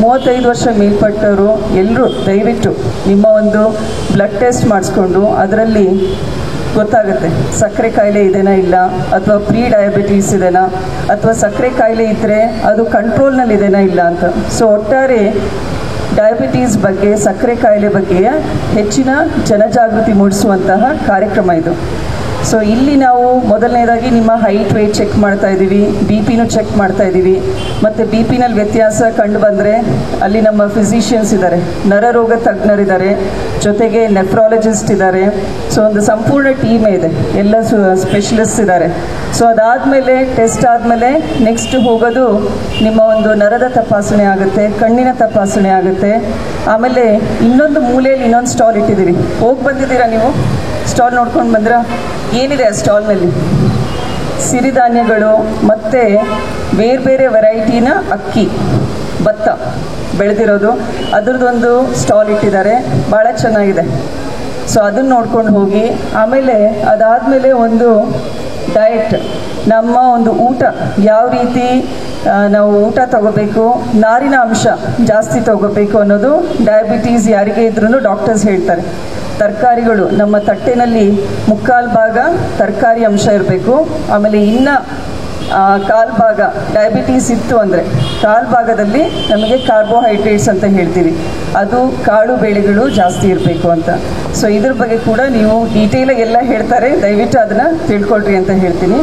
35 ವರ್ಷ ಮೇಲ್ಪಟ್ಟವರು ಎಲ್ಲರೂ ದಯವಿಟ್ಟು ನಿಮ್ಮ ಒಂದು ಬ್ಲಡ್ ಟೆಸ್ಟ್ ಮಾಡಿಸ್ಕೊಂಡು ಅದರಲ್ಲಿ ಗೊತ್ತಾಗುತ್ತೆ ಸಕ್ಕರೆ ಕಾಯಿಲೆ ಇದೆನಾ ಇಲ್ಲ, ಅಥವಾ ಪ್ರೀ ಡಯಾಬಿಟೀಸ್ ಇದೆನಾ, ಅಥವಾ ಸಕ್ಕರೆ ಕಾಯಿಲೆ ಇದ್ದರೆ ಅದು ಕಂಟ್ರೋಲ್ನಲ್ಲಿ ಇದೆನಾ ಇಲ್ಲ ಅಂತ. ಸೊ ಒಟ್ಟಾರೆ ಡಯಾಬಿಟೀಸ್ ಬಗ್ಗೆ, ಸಕ್ಕರೆ ಕಾಯಿಲೆ ಬಗ್ಗೆ ಹೆಚ್ಚಿನ ಜನಜಾಗೃತಿ ಮೂಡಿಸುವಂತಹ ಕಾರ್ಯಕ್ರಮ ಇದು. ಸೊ ಇಲ್ಲಿ ನಾವು ಮೊದಲನೇದಾಗಿ ನಿಮ್ಮ ಹೈಟ್ ವೇಟ್ ಚೆಕ್ ಮಾಡ್ತಾ ಇದ್ದೀವಿ, ಬಿ ಪಿನೂ ಚೆಕ್ ಮಾಡ್ತಾ ಇದ್ದೀವಿ. ಮತ್ತು ಬಿ ಪಿನಲ್ಲಿ ವ್ಯತ್ಯಾಸ ಕಂಡು ಬಂದರೆ ಅಲ್ಲಿ ನಮ್ಮ ಫಿಸಿಷಿಯನ್ಸ್ ಇದ್ದಾರೆ, ನರರೋಗ ತಜ್ಞರಿದ್ದಾರೆ, ಜೊತೆಗೆ ನೆಫ್ರಾಲಜಿಸ್ಟ್ ಇದ್ದಾರೆ. ಸೊ ಒಂದು ಸಂಪೂರ್ಣ ಟೀಮೇ ಇದೆ, ಎಲ್ಲ ಸ್ಪೆಷಲಿಸ್ಟ್ ಇದ್ದಾರೆ. ಸೊ ಅದಾದಮೇಲೆ ಟೆಸ್ಟ್ ಆದಮೇಲೆ ನೆಕ್ಸ್ಟ್ ಹೋಗೋದು ನಿಮ್ಮ ಒಂದು ನರದ ತಪಾಸಣೆ ಆಗುತ್ತೆ, ಕಣ್ಣಿನ ತಪಾಸಣೆ ಆಗುತ್ತೆ. ಆಮೇಲೆ ಇನ್ನೊಂದು ಮೂಲೆಯಲ್ಲಿ ಇನ್ನೊಂದು ಸ್ಟಾಲ್ ಇಟ್ಟಿದ್ದೀರಿ, ಹೋಗಿ ಬಂದಿದ್ದೀರಾ ನೀವು? ಸ್ಟಾಲ್ ನೋಡ್ಕೊಂಡು ಬಂದ್ರಾ? ಏನಿದೆ ಆ ಸ್ಟಾಲ್ನಲ್ಲಿ? ಸಿರಿಧಾನ್ಯಗಳು ಮತ್ತು ಬೇರೆ ಬೇರೆ ವೆರೈಟಿನ ಅಕ್ಕಿ, ಭತ್ತ ಬೆಳೆದಿರೋದು, ಅದರದ್ದೊಂದು ಸ್ಟಾಲ್ ಇಟ್ಟಿದ್ದಾರೆ, ಭಾಳ ಚೆನ್ನಾಗಿದೆ. ಸೊ ಅದನ್ನು ನೋಡ್ಕೊಂಡು ಹೋಗಿ. ಆಮೇಲೆ ಅದಾದಮೇಲೆ ಒಂದು ಡಯಟ್, ನಮ್ಮ ಒಂದು ಊಟ ಯಾವ ರೀತಿ ನಾವು ಊಟ ತಗೋಬೇಕು, ನಾರಿನ ಅಂಶ ಜಾಸ್ತಿ ತಗೋಬೇಕು ಅನ್ನೋದು ಡಯಾಬಿಟೀಸ್ ಯಾರಿಗೆ ಇದ್ರೂ ಡಾಕ್ಟರ್ಸ್ ಹೇಳ್ತಾರೆ. ತರಕಾರಿಗಳು, ನಮ್ಮ ತಟ್ಟೆನಲ್ಲಿ 3/4 ಭಾಗ ತರಕಾರಿ ಅಂಶ ಇರಬೇಕು. ಆಮೇಲೆ ಇನ್ನು 1/4 ಭಾಗ ಡಯಾಬಿಟೀಸ್ ಇತ್ತು ಅಂದರೆ 1/4 ಭಾಗದಲ್ಲಿ ನಮಗೆ ಕಾರ್ಬೋಹೈಡ್ರೇಟ್ಸ್ ಅಂತ ಹೇಳ್ತೀವಿ, ಅದು ಕಾಳು ಬೇಳೆಗಳು ಜಾಸ್ತಿ ಇರಬೇಕು ಅಂತ. ಸೊ ಇದ್ರ ಬಗ್ಗೆ ಕೂಡ ನೀವು ಡೀಟೇಲಾಗಿ ಎಲ್ಲ ಹೇಳ್ತಾರೆ, ದಯವಿಟ್ಟು ಅದನ್ನು ತಿಳ್ಕೊಳ್ರಿ ಅಂತ ಹೇಳ್ತೀನಿ.